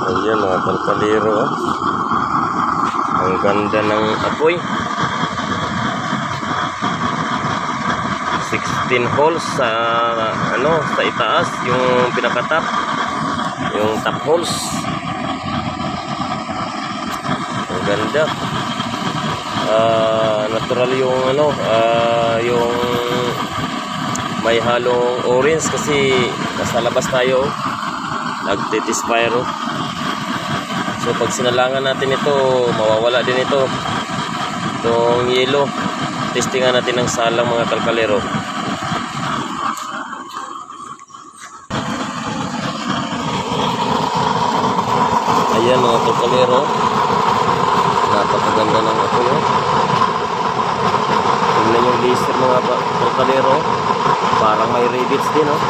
Ayan mga kalkalero, oh. Ang ganda ng apoy. 16 holes sa sa itaas, yung pinakatap, yung top holes. Ang ganda. Natural yung yung may halong orange kasi nasa labas tayo, nagtitispire. So pag sinalangan natin ito, mawawala din ito, itong yellow. Testingan natin ng salang mga kalkalero. Ayan mga kalkalero, napakaganda ng apoy, oh. Tingnan yung laser mga kalkalero, parang may rivets din, oh.